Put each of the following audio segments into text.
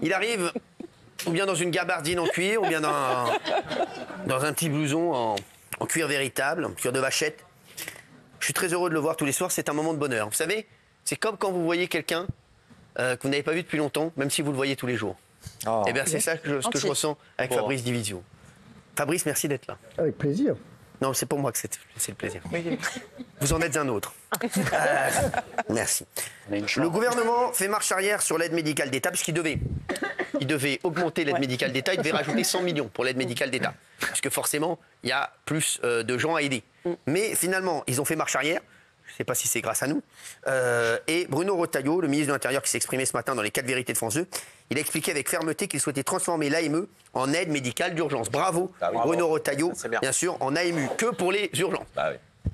Il arrive ou bien dans une gabardine en cuir, ou bien dans un petit blouson en cuir véritable, en cuir de vachette. Je suis très heureux de le voir tous les soirs, c'est un moment de bonheur. Vous savez, c'est comme quand vous voyez quelqu'un que vous n'avez pas vu depuis longtemps, même si vous le voyez tous les jours. Oh. Et bien c'est ça ce que je ressens avec Fabrice Divisio. Fabrice, merci d'être là. Avec plaisir. Non, c'est pour moi que c'est le plaisir. Vous en êtes un autre. Merci. Le gouvernement fait marche arrière sur l'aide médicale d'État, puisqu'il devait augmenter l'aide médicale d'État, il devait rajouter 100 millions pour l'aide médicale d'État. Puisque forcément, il y a plus de gens à aider. Mais finalement, ils ont fait marche arrière. Je ne sais pas si c'est grâce à nous. Et Bruno Retailleau, le ministre de l'Intérieur qui s'est exprimé ce matin dans les 4 vérités de France 2, il a expliqué avec fermeté qu'il souhaitait transformer l'AME en aide médicale d'urgence. Bravo, Bruno Retailleau, bien sûr, en AMU, que pour les urgences.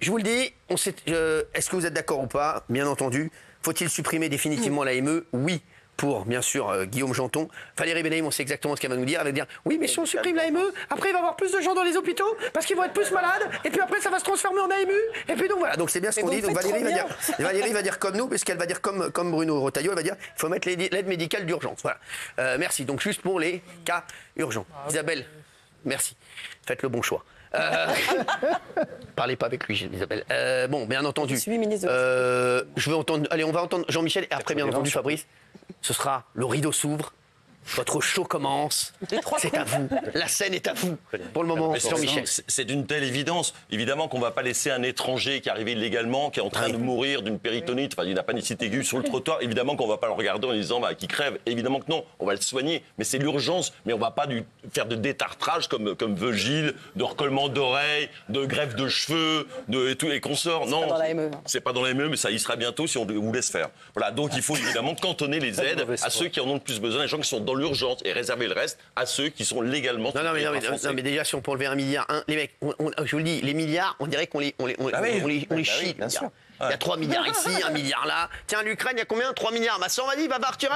Je vous le dis, est-ce que vous êtes d'accord ou pas? Bien entendu. Faut-il supprimer définitivement l'AME? Oui. Pour, bien sûr, Guillaume Janton. Valérie Benaïm, on sait exactement ce qu'elle va nous dire. Elle va dire, oui, mais si on supprime l'AME, après, il va y avoir plus de gens dans les hôpitaux, parce qu'ils vont être plus malades, et puis après, ça va se transformer en AMU, et puis donc voilà. Donc c'est bien ce qu'on dit. Donc Valérie va dire comme nous, parce qu'elle va dire comme Bruno Retailleau, elle va dire, il faut mettre l'aide médicale d'urgence. Voilà. Merci. Donc juste pour les cas urgents. Isabelle, merci. Faites le bon choix. Parlez pas avec lui, Isabelle. Bon, bien entendu. Je suis ministre je vais entendre. Allez, on va entendre Jean-Michel et après, bien entendu, Fabrice. Ce sera le rideau s'ouvre. Votre show commence. C'est à vous. La scène est à vous. Pour le moment, Jean-Michel. C'est d'une telle évidence. Évidemment qu'on ne va pas laisser un étranger qui est arrivé illégalement, qui est en train de mourir d'une péritonite, enfin d'une appendicite aiguë sur le trottoir. Évidemment qu'on ne va pas le regarder en disant qu'il crève. Évidemment que non. On va le soigner. Mais c'est l'urgence. Mais on ne va pas faire de détartrage comme veut Gilles, de recollement d'oreilles, de greffe de cheveux, et tous les consorts. Non. C'est pas dans la ME, mais ça y sera bientôt si on vous laisse faire. Voilà. Donc il faut évidemment cantonner les aides à ceux qui en ont le plus besoin, les gens qui sont dans l'urgence, et réserver le reste à ceux qui sont légalement... Non, mais déjà, si on peut enlever 1 milliard, les mecs, je vous le dis, les milliards, on dirait qu'on les chie. Bien sûr. Il y a 3 milliards ici, 1 milliard là. Tiens, l'Ukraine, il y a combien? 3 milliards. Bah, ça, on va dire, va partir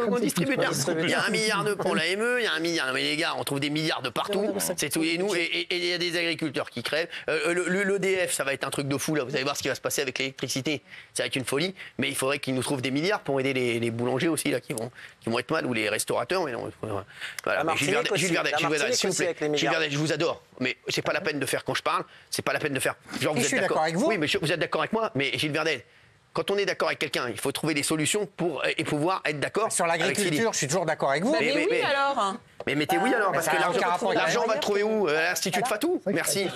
au distributeur. Il y a 1 milliard pour l'AME, il y a 1 milliard. Non, mais les gars, on trouve des milliards de partout. C'est tout. Et nous, et il y a des agriculteurs qui crèvent. L'EDF, ça va être un truc de fou, là. Vous allez voir ce qui va se passer avec l'électricité. Ça va être une folie. Mais il faudrait qu'ils nous trouvent des milliards pour aider les boulangers aussi, là, qui vont être mal, ou les restaurateurs. Mais non, voilà. Gilles Verdet, s'il vous plaît. Gilles Verdet, je vous adore. Mais c'est pas la peine de faire quand je parle. C'est pas la peine de faire. Genre, vous êtes d'accord avec vous. Oui, mais vous êtes d'accord avec moi. Mais Gilles Verdet, quand on est d'accord avec quelqu'un, il faut trouver des solutions pour pouvoir être d'accord. Sur l'agriculture, je suis toujours d'accord avec vous. Mais oui, alors. Mais mettez oui alors, parce que l'argent, on va le trouver où? À l'Institut de Fatou. Merci.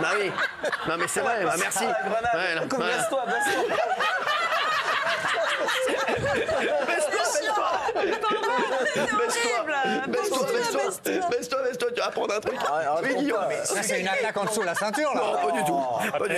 Bah oui. Non, mais c'est vrai. Bah, merci. Baisse-toi. Baisse-toi, tu vas prendre un truc. Oui, Guillaume. Ça, c'est une attaque en dessous de la ceinture, là. Non, pas du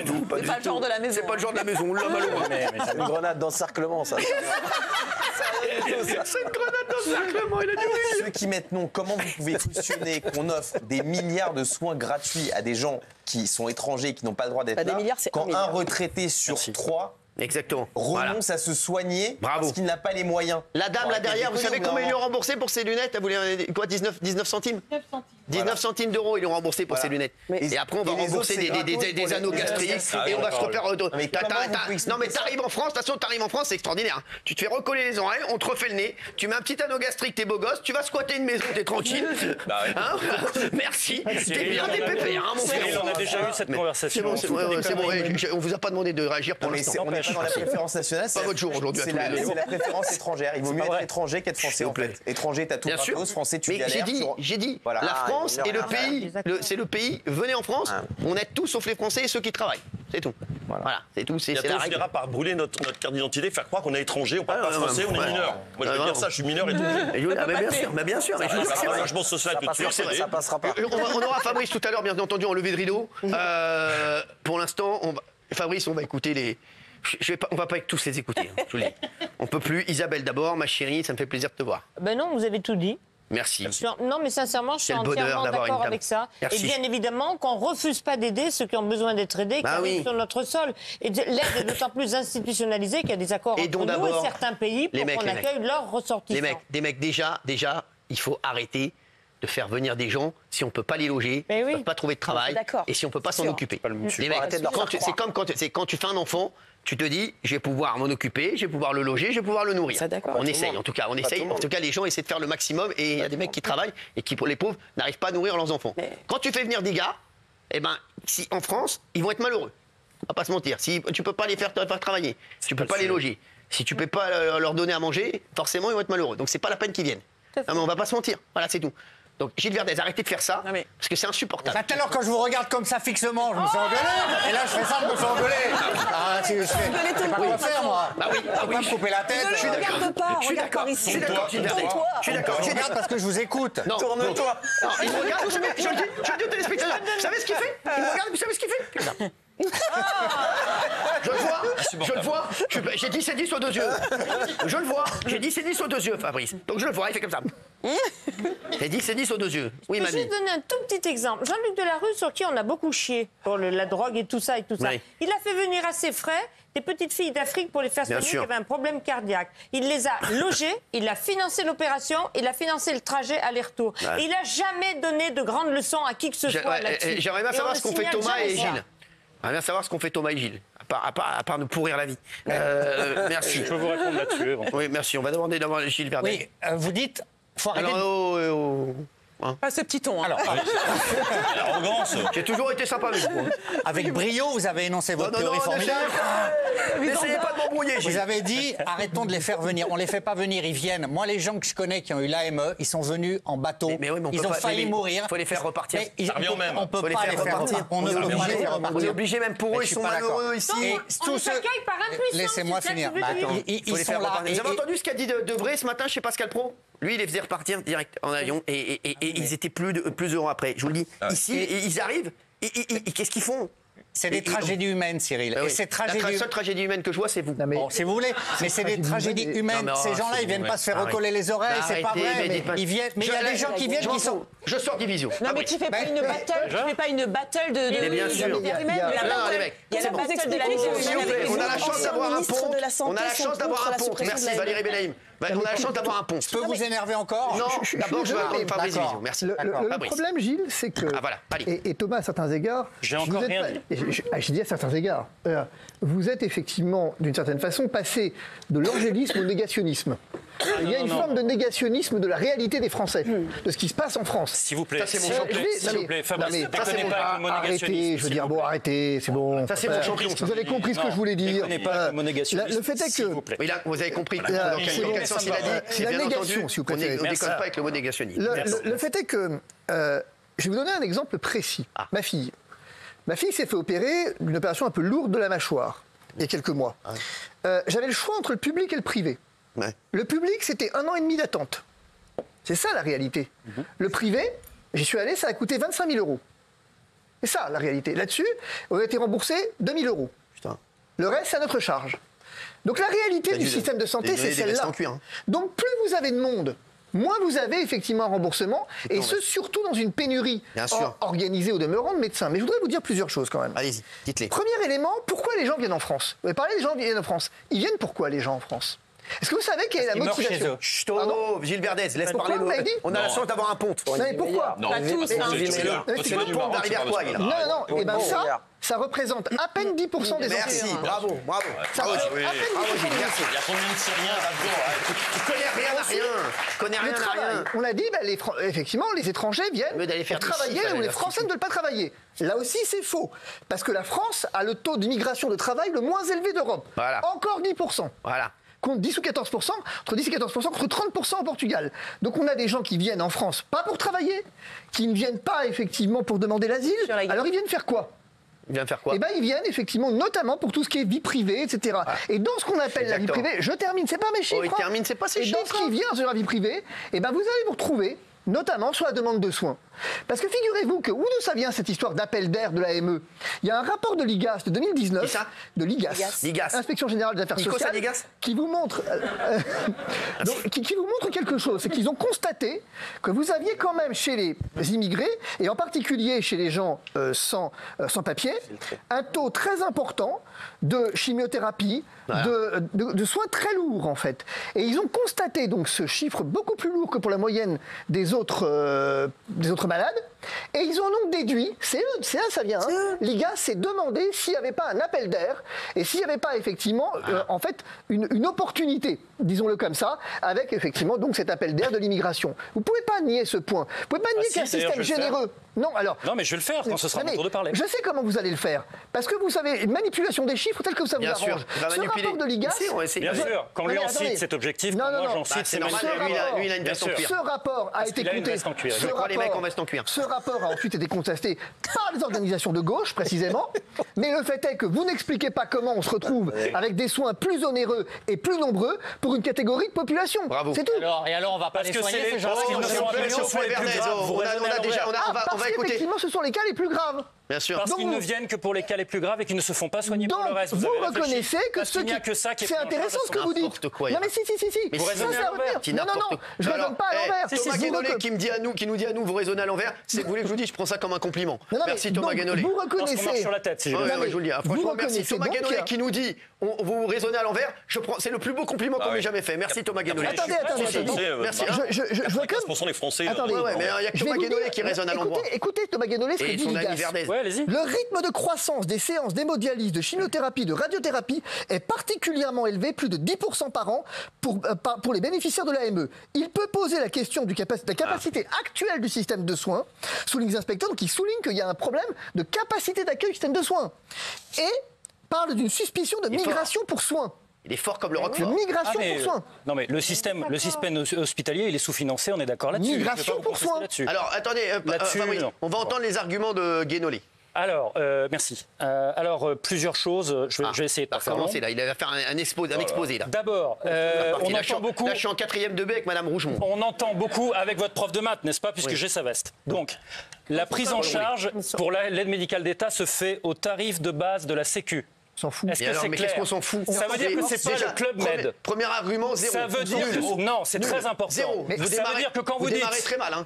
tout. C'est pas le genre de la maison. C'est pas le genre de la maison, là, malheureux. C'est une grenade d'encerclement, ça. C'est une grenade d'encerclement, il a dit oui. Ceux qui mettent non, comment vous pouvez cautionner qu'on offre des milliards de soins gratuits à des gens qui sont étrangers, qui n'ont pas le droit d'être là, quand un retraité sur 3 exactement. renonce à se soigner parce qu'il n'a pas les moyens. La dame là derrière, vous savez combien ils lui ont remboursé pour ses lunettes? Elle voulait quoi, 19 centimes? 19 centimes d'euros, ils lui ont remboursé pour ses lunettes. Et après, on va rembourser des anneaux gastriques et on va se refaire... Non, mais t'arrives en France, de toute façon, t'arrives en France, c'est extraordinaire. Tu te fais recoller les oreilles, on te refait le nez, tu mets un petit anneau gastrique, t'es beau gosse, tu vas squatter une maison, t'es tranquille. Merci. T'es bien des pépères, mon frère. On a déjà eu cette conversation. C'est bon, on vous a pas demandé de réagir pour l'instant. On n'est pas dans la préférence nationale. Pas votre jour aujourd'hui. C'est la préférence étrangère. Il vaut mieux être étranger qu'être français, en fait. Étranger, t'as tout gratos, français, tu galères. J'ai dit, la France est le pays, c'est le pays, venez en France, on aide tous sauf les Français et ceux qui travaillent. C'est tout. Voilà, c'est tout. C'est la règle. On finira par brûler notre carte d'identité, faire croire qu'on est étranger, on parle pas français, on est mineur. Moi je veux dire ça, je suis mineur et tout. Bien sûr. L'engagement social peut tuer, ça passera pas. On aura Fabrice tout à l'heure, bien entendu, en levée de rideau. Pour l'instant, Fabrice, on va écouter les... on va pas tous les écouter, je vous le dis. On peut plus. Isabelle d'abord, ma chérie, ça me fait plaisir de te voir. Ben non, vous avez tout dit. Merci. Non, mais sincèrement, je suis entièrement d'accord avec ça. Merci. Et bien évidemment qu'on ne refuse pas d'aider ceux qui ont besoin d'être aidés, qui arrivent sur notre sol. Et l'aide est d'autant plus institutionnalisée qu'il y a des accords entre nous et certains pays pour qu'on accueille leurs ressortissants. Des mecs, déjà, il faut arrêter de faire venir des gens si on peut pas les loger, on peut pas trouver de travail et si on peut pas s'en occuper. Les mecs, c'est comme quand tu fais un enfant, tu te dis, je vais pouvoir m'en occuper, je vais pouvoir le loger, je vais pouvoir le nourrir. On essaye, en tout cas, les gens essaient de faire le maximum et il y a des mecs qui travaillent et qui, pour les pauvres, n'arrivent pas à nourrir leurs enfants. Quand tu fais venir des gars, eh ben, si en France, ils vont être malheureux. On va pas se mentir. Si tu peux pas les faire travailler, si tu peux pas les loger, si tu peux pas leur donner à manger, forcément, ils vont être malheureux. Donc c'est pas la peine qu'ils viennent. Non, mais on va pas se mentir. Voilà, c'est tout. Donc Gilles Verdez, arrêtez de faire ça, parce que c'est insupportable. Tout à l'heure, quand je vous regarde comme ça fixement, je me sens engueulé. Et là, je fais ça, je me sens engueulé. Ah, c'est pas quoi faire, moi. Bah oui, pas me couper la tête. Ne regarde pas, regarde par ici. Je suis d'accord, Gilles Verdez. Je suis d'accord. Je regarde parce que je vous écoute. Tourne-toi. Il me regarde, je le dis aux téléspectateurs. Vous savez ce qu'il fait? Il me regarde, vous savez ce qu'il fait? Putain. Je le vois. J'ai dit c'est 10 aux 2 yeux. Je le vois. J'ai dit c'est 10 aux 2 yeux, Fabrice. Donc je le vois, il fait comme ça. J'ai dit c'est 10 aux 2 yeux. Oui, mamie. Je vais juste donner un tout petit exemple. Jean-Luc Delarue, sur qui on a beaucoup chié pour la drogue et tout ça. Oui. Il a fait venir à ses frais des petites filles d'Afrique pour les faire soigner qui avaient un problème cardiaque. Il les a logées, il a financé l'opération, il a financé le trajet aller-retour. Et il n'a jamais donné de grandes leçons à qui que ce soit là-dessus. J'aimerais bien savoir ce qu'ont fait Thomas et Gilles. J'aimerais bien savoir ce qu'ont fait Thomas et Gilles, à part nous pourrir la vie. Merci. Je peux vous répondre là-dessus. Oui, merci. On va demander d'avoir Gilles Verdez. Oui, vous dites... Faut arrêter Pas ce petit ton. Alors, l'arrogance. J'ai toujours été sympa avec vous. Avec brio, vous avez énoncé votre théorie formidable. N'essayez pas de m'embrouiller. Vous avez dit, arrêtons de les faire venir. On les fait pas venir, ils viennent. Moi, les gens que je connais qui ont eu l'AME, ils sont venus en bateau. Ils ont failli mourir. Il faut les faire repartir. On peut pas les faire repartir. On ne peut pas les faire repartir. On est obligé même pour eux, ils sont malheureux ici. On les accueille par impuissance. Laissez-moi finir. Ils sont là. Vous avez entendu ce qu'a dit De Vré ce matin chez Pascal Pro? Lui, il les faisait repartir direct en avion et ils étaient plus heureux après. Je vous le dis. Ici, ils arrivent. Qu'est-ce qu'ils font? C'est des tragédies humaines, Cyril. Bah oui. Et ces tragédies... La seule tragédie humaine que je vois, c'est vous. Bon, si vous voulez, mais c'est des tragédies humaines. Ces gens-là, ils viennent pas se faire recoller les oreilles, c'est pas vrai. Ils viennent. Mais il y a des gens qui viennent qui sont. Je sors division. Non, mais tu fais pas une battle de bien sûr. Il y a la battle de la négociation. On a la chance d'avoir un pont. On a la chance d'avoir un pont. Merci Valérie Benaïm. On a la chance d'avoir un pont. Je peux vous énerver encore? Non, d'abord je vais avoir Fabrice Division. Merci. Le problème, Gilles, c'est que. Et Thomas, à certains égards. J'ai encore rien dit. J'ai dit à certains égards. Vous êtes effectivement, d'une certaine façon, passé de l'angélisme au négationnisme. Il y a une forme de négationnisme de la réalité des Français, de ce qui se passe en France. S'il vous plaît, s'il vous plaît, Fabrice, déconnez pas avec le mot négationnisme. Arrêtez, je veux dire, bon, arrêtez, c'est bon. Ça, c'est mon champion. Vous avez compris ce que je voulais dire. Déconnez pas avec le mot négationnisme. Le fait est que. Oui, là, vous avez compris dans quel sens il a dit. C'est la négation, si vous préférez. On ne déconne pas avec le mot négationnisme. Le fait est que. Je vais vous donner un exemple précis. Ma fille s'est fait opérer d'une opération un peu lourde de la mâchoire, il y a quelques mois. J'avais le choix entre le public et le privé. Ouais. Le public, c'était 1 an et demi d'attente. C'est ça la réalité. Le privé, j'y suis allé, ça a coûté 25 000 €. C'est ça la réalité. Là-dessus, on a été remboursé 2 000 €. Putain. Le reste, c'est à notre charge. Donc la réalité du système de santé, c'est celle-là. Donc plus vous avez de monde, moins vous avez effectivement un remboursement, et ce surtout dans une pénurie organisée au demeurant de médecins. Mais je voudrais vous dire plusieurs choses quand même. Allez-y, dites-les. Premier élément, pourquoi les gens viennent en France? Vous avez parlé des gens qui viennent en France. Ils viennent pourquoi les gens en France? Est-ce que vous savez quelle est la motivation? Chut, Gilles Verdez, laisse parler l'autre. On a la chance d'avoir un pont. Mais pourquoi? Non, c'est le pont d'arriver à quoi? Non, et bien ça représente à peine 10% des emplois. Merci, bravo. Ça représente à peine 10%. Il y a combien de Syriens là-dedans? Tu connais rien à rien. On a dit, effectivement, les étrangers viennent pour travailler où les Français ne veulent pas travailler. Là aussi, c'est faux. Parce que la France a le taux d'immigration de travail le moins élevé d'Europe. Encore 10%. Voilà. Contre 10 ou 14%, entre 10 et 14%, contre 30% au Portugal. Donc on a des gens qui viennent en France, pas pour travailler, qui ne viennent pas effectivement pour demander l'asile. Alors ils viennent faire quoi? Ils viennent faire quoi? Eh bien, ils viennent effectivement, notamment pour tout ce qui est vie privée, etc. Ah. Et dans ce qu'on appelle la vie privée, je termine, c'est pas mes chiffres. C'est pas ses chiffres. Et dans ce qui vient sur la vie privée, eh ben, vous allez vous retrouver, notamment sur la demande de soins. Parce que figurez-vous que, où nous ça vient cette histoire d'appel d'air de l'AME? Il y a un rapport de l'IGAS de 2019, Qui ça de l'IGAS, Inspection Générale des Affaires Sociales, qui vous montre qui vous montre quelque chose. C'est qu'ils ont constaté que vous aviez quand même chez les immigrés, et en particulier chez les gens sans papier, un taux très important de chimiothérapie, de soins très lourds en fait. Et ils ont constaté donc ce chiffre beaucoup plus lourd que pour la moyenne des autres malades. Et ils ont donc déduit, c'est là ça vient, l'IGAS s'est demandé s'il n'y avait pas un appel d'air et s'il n'y avait pas effectivement en fait une opportunité, disons-le comme ça, avec effectivement donc cet appel d'air de l'immigration. Vous ne pouvez pas nier ce point. Vous ne pouvez pas nier qu'un système généreux. Non, alors. Non, mais je vais le faire quand ce sera mon tour de parler. Je sais comment vous allez le faire. Parce que vous savez, une manipulation des chiffres tel que ça vous arrange. Ce rapport de l'IGAS. Bien sûr, quand lui en cite cet objectif, quand moi j'en cite, c'est normal. Lui, il a une veste en cuir. Ce rapport a été compté. Je crois les mecs en veste en cuir. Ce rapport a ensuite été contesté par les organisations de gauche, précisément. Mais le fait est que vous n'expliquez pas comment on se retrouve avec des soins plus onéreux et plus nombreux pour une catégorie de population. Bravo. C'est tout. Alors, on va pas les soigner, ces gens-là. On va écouter. Effectivement, ce sont les cas les plus graves. Bien sûr. Parce qu'ils ne viennent que pour les cas les plus graves et qu'ils ne se font pas soigner pour le reste. Vous reconnaissez que ce qui... C'est intéressant ce que vous dites. Non mais si. Vous raisonnez à l'envers. Non, je ne raisonne pas à l'envers. Thomas Guénolé qui nous dit à nous, vous raisonnez à l'envers. Vous voulez que je vous dise, je prends ça comme un compliment. Merci Thomas Guénolé. Vous reconnaissez... On marche sur la tête, si je vous le dis. Franchement, merci. Thomas Guénolé qui nous dit, vous raisonnez à l'envers, c'est le plus beau compliment qu'on m'ait jamais fait. Merci Thomas Guénolé. Attendez. Merci. Je vois 15% des Français. Attendez, mais il y a que Thomas Guénolé qui résonne à l'endroit. Écoutez Thomas Guénolé ce que dit l'IGAS. Le rythme de croissance des séances d'hémodialyse, de chimiothérapie, de radiothérapie est particulièrement élevé, plus de 10% par an pour les bénéficiaires de l'AME. Il peut poser la question de la capacité actuelle du système de soins, souligne les inspecteurs, qui soulignent qu'il y a un problème de capacité d'accueil du système de soins. Et parle d'une suspicion de migration pour soins. Il est fort comme le Roquefort. Migration pour soins. Non mais le système hospitalier, il est sous-financé, on est d'accord là-dessus. Migration pour soins. Alors attendez, Fabrice, on va entendre les arguments de Guénolé. Alors, merci. Plusieurs choses. Je vais essayer de pas faire long. Là, il va faire un exposé. D'abord, on entend beaucoup. Là, je suis en 4e de B avec Madame Rougemont. On entend beaucoup avec votre prof de maths, n'est-ce pas, puisque j'ai sa veste. Donc, la prise en charge pour l'aide médicale d'État se fait au tarif de base de la Sécu. S'en fout. Est-ce que c'est clair ? Qu'est-ce qu'on s'en fout ? Ça veut dire que c'est pas le Club Med. Premier argument, zéro. Ça veut dire que non, c'est très important. Zéro. Ça veut dire que quand vous dites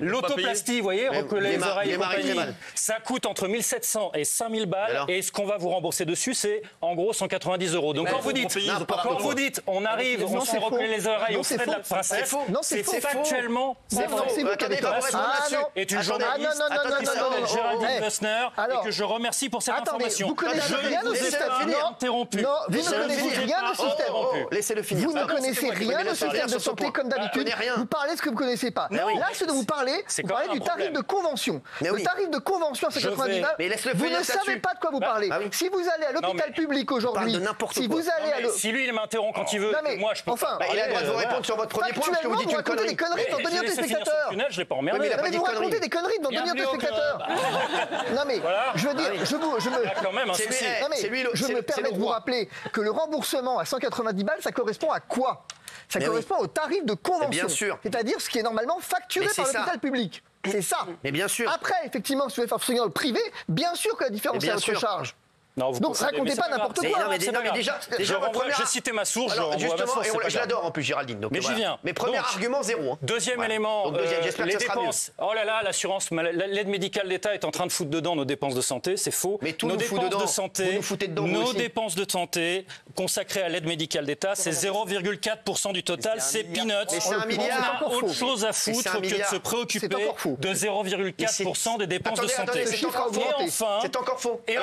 l'autoplastie, vous voyez, recoller les oreilles et compagnie, ça coûte entre 1700 et 5000 balles, et ce qu'on va vous rembourser dessus, c'est en gros 190 €. Donc quand vous dites, on arrive, on se fait recoller les oreilles, on se fait de la princesse, c'est factuellement est une journaliste qui s'appelle Géraldine Bessner et que je remercie pour cette information. Vous connaissez rien au système. Interrompu. Non, vous ne connaissez rien du système. Laissez-le finir. Vous ne connaissez rien du système de santé comme d'habitude. Vous parlez de ce que vous ne connaissez pas. Là, ce dont vous parlez du tarif de convention. Le tarif de convention à 190 balles, vous ne savez pas de quoi vous parlez. Si vous allez à l'hôpital public aujourd'hui, si lui, il m'interrompt quand il veut, moi, je peux pas. Il a le droit de vous répondre sur votre premier point, parce que vous dites une connerie. Des conneries devant 2 millions de téléspectateurs. Je l'ai pas emmerdé. Mais vous racontez des conneries devant 2 millions de téléspectateurs. Non mais, je veux dire, je me permets de vous rappeler que le remboursement à 190 balles, ça correspond à quoi ? Ça correspond au tarif de convention. Bien sûr. C'est-à-dire ce qui est normalement facturé par l'hôpital public. C'est ça. Mais bien sûr. Après, effectivement, si vous voulez faire fonctionner dans le privé, bien sûr que la différence est à votre charge. Non, donc racontez pas n'importe quoi. Déjà, j'ai cité ma source. Je l'adore en plus, Géraldine. Mais j'y viens. Mais premier argument, zéro. Deuxième élément, les dépenses. Oh là là, l'assurance, l'aide médicale d'État est en train de foutre dedans nos dépenses de santé. C'est faux. Mais tout nos dépenses de santé, nos dépenses de santé consacrées à l'aide médicale d'État, c'est 0,4% du total. C'est peanuts. C'est un milliard. On a autre chose à foutre que de se préoccuper de 0,4% des dépenses de santé. C'est encore faux. Et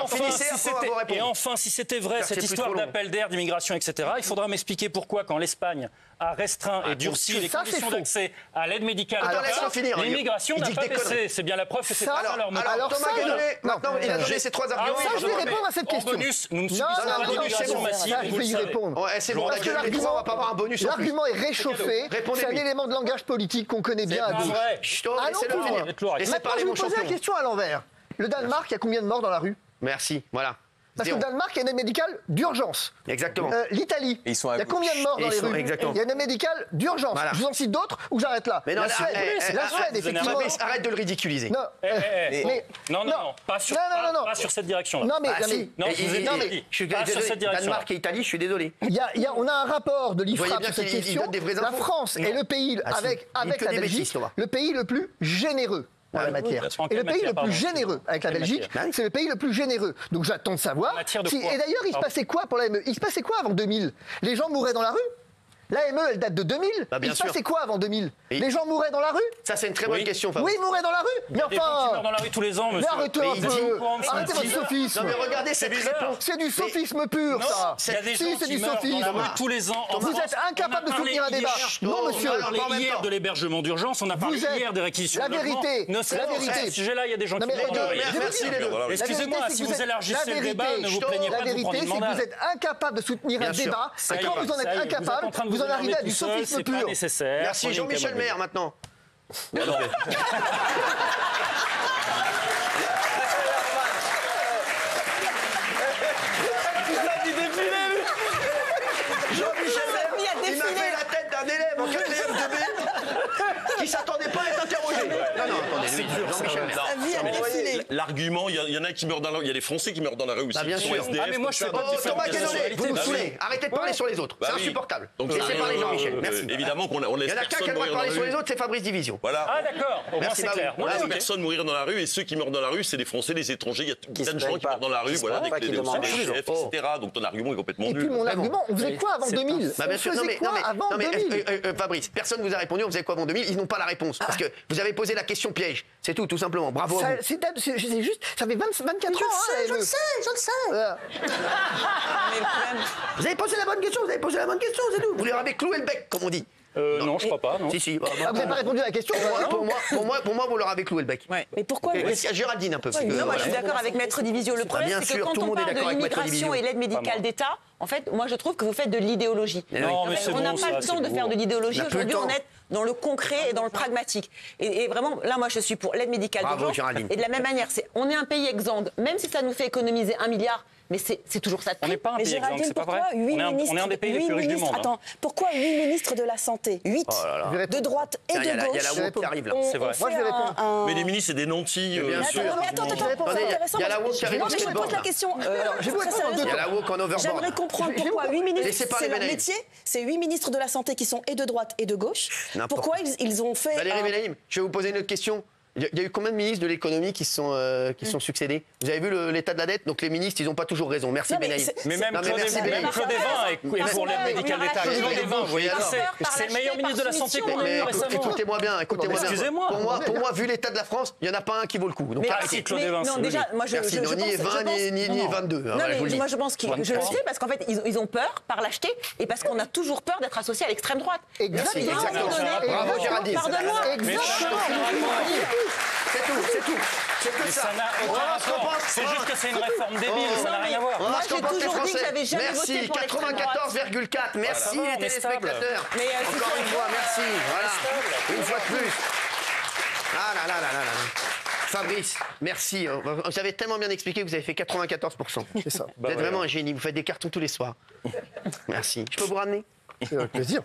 enfin, si c'était vrai, cette histoire d'appel d'air, d'immigration, etc., il faudra m'expliquer pourquoi, quand l'Espagne a restreint et durci les conditions d'accès à l'aide médicale, l'immigration n'a pas baissé. C'est bien la preuve que c'est pas ça leur moteur. Alors Thomas Guénolé, maintenant, il a donné ses 3 arguments. Ça, je vais répondre à cette question. En bonus, nous ne subissons pas d'immigration massive. Je vais y répondre. C'est bon, parce que l'argument est réchauffé. C'est un élément de langage politique qu'on connaît bien à gauche. Laissez-le finir. Maintenant, je vais vous poser la question à l'envers. Le Danemark, il y a combien de morts dans la rue ? Merci, voilà. Parce que le Danemark, il y a une aide médicale d'urgence. Exactement. L'Italie, il y a combien de morts dans les rues? Exactement. Il y a une aide médicale d'urgence. Voilà. Je vous en cite d'autres ou j'arrête là? Mais non, la Suède, effectivement. Arrête de le ridiculiser. Non, pas sur cette direction-là. Non, mais, pas sur cette direction. Danemark et Italie, je suis désolé. On a un rapport de l'IFRA sur cette question. La France est le pays, avec la Belgique, le pays le plus généreux en la matière. Et le pays le plus généreux avec la Belgique, c'est le pays le plus généreux. Donc j'attends de savoir. Et d'ailleurs, il se passait quoi pour l'AME? Il se passait quoi avant 2000? Les gens mouraient dans la rue? L'AME, elle date de 2000. Il se passait quoi avant 2000? Les gens mouraient dans la rue? Ça, c'est une très bonne question, Fabrice. Oui, ils mouraient dans la rue. Mais enfin. Des gens qui meurent dans la rue tous les ans, monsieur. Mais arrêtez un peu. Arrêtez votre sophisme. Non, mais regardez cette réponse. C'est du sophisme pur, ça. Il y a des gens qui meurent dans la rue tous les ans. Vous êtes incapable de soutenir un débat. Non, monsieur. On a parlé hier de l'hébergement d'urgence. On a parlé hier des réquisitions de logement. La vérité. À ce sujet-là, il y a des gens qui meurent dans la rue. Excusez-moi, si vous élargissez le débat, ne vous plaignez pas de vous prendre une mandale. La vérité, c'est que vous êtes incapable de soutenir un débat. Et quand vous en êtes incapable, vous en arrivez à du sophisme pur. C'est pas nécessaire. Merci Jean-Michel Maire maintenant. Alors, Jean-Michel Maire, il m'a fait la tête d'un élève en 4e de B qui s'attendait pas à être interrogé. Non, attendez, Jean-Michel Maire. l'argument, il y en a qui meurent dans la rue, il y a des Français qui meurent dans la rue aussi. Bien sûr. Mais moi, je fais pas de Thomas Guénolé, vous nous saoulez. Arrêtez de parler sur les autres. C'est insupportable. Laissez parler Jean-Michel. Merci. Évidemment qu'on laisse il y en a qu'un qui a le droit de parler sur les autres, c'est Fabrice Division. Voilà. Ah d'accord, au moins c'est clair. On laisse personne mourir dans la rue et ceux qui meurent dans la rue, c'est les Français, les étrangers. Il y a plein de gens qui meurent dans la rue, voilà, avec les chefs, etc. Donc ton argument est complètement nul. Et puis mon argument, on faisait quoi avant 2000? Bien sûr, non mais Fabrice, personne ne vous a répondu, on faisait quoi avant 2000? Ils n'ont pas la réponse. Parce que vous avez posé la question piège. C'est tout simplement. Bravo à vous. C'est juste, ça fait 24 ans. Je le sais. Vous avez posé la bonne question, c'est tout. Vous leur avez cloué le bec, comme on dit. Non, je crois pas. Non. Si. Vous n'avez pas répondu à la question? Pour moi, vous leur avez cloué le bec. Mais pourquoi Géraldine un peu. Non, moi je suis d'accord avec Maître Divisio. Le problème, c'est que quand on parle de l'immigration et l'aide médicale d'État, en fait, moi je trouve que vous faites de l'idéologie. Non, mais on n'a pas le temps de faire de l'idéologie. Aujourd'hui, on est dans le concret et dans le pragmatique. Et vraiment, là, moi je suis pour l'aide médicale d'urgence. Et de la même manière, on est un pays exsangue, même si ça nous fait économiser 1 milliard. Mais c'est toujours ça de On n'est pas un pays exsangue, c'est pas vrai. On est un des pays les plus riches du monde. Attends, pourquoi 8 ministres de la Santé? 8 de droite et de gauche. Il y a la woke qui arrive là. C'est vrai. Moi, je vais répondre. Mais les ministres, c'est des nantis. Bien sûr. Mais attends, c'est intéressant. Il y a la woke qui arrive. Moi, je pose la question. Il y a la woke en overboard. J'aimerais comprendre pourquoi 8 ministres, c'est leur métier. C'est 8 ministres de la Santé qui sont et de droite et de gauche. Pourquoi ils ont fait... Valérie Benaïm, je vais vous poser une autre question. Il y a eu combien de ministres de l'économie qui sont succédés? Vous avez vu l'état de la dette? Donc les ministres, ils n'ont pas toujours raison. Merci Benaïm. Mais même Claude Évin est pour l'aide médicale d'État. Claude Évin, vous voyez, c'est le meilleur ministre de la Santé qu'on a eu récemment. Écoutez-moi bien. Excusez-moi. Pour moi, vu l'état de la France, il n'y en a pas un qui vaut le coup. Donc arrêtez. Claude Évin, non, déjà, moi je Merci. pense... Ni 20, ni 22. Non, mais moi je pense je le sais parce qu'en fait, ils ont peur par lâcheté et parce qu'on a toujours peur d'être associé à l'extrême droite. Exactement. Bravo Géraldine. Pardonne-moi. C'est tout. C'est que ça. Ça n'a aucun rapport. C'est juste que c'est une réforme débile, ça n'a rien à voir. Moi, j'ai toujours dit que j'avais jamais voté pour l'extrême droite. 94,4. Merci les téléspectateurs. Encore une fois, merci. Voilà. Une fois de plus. Ah là. Fabrice, merci. Vous avez tellement bien expliqué que vous avez fait 94%. C'est ça. Vous êtes vraiment un génie. Vous faites des cartons tous les soirs. Merci. Je peux vous ramener? C'est un plaisir.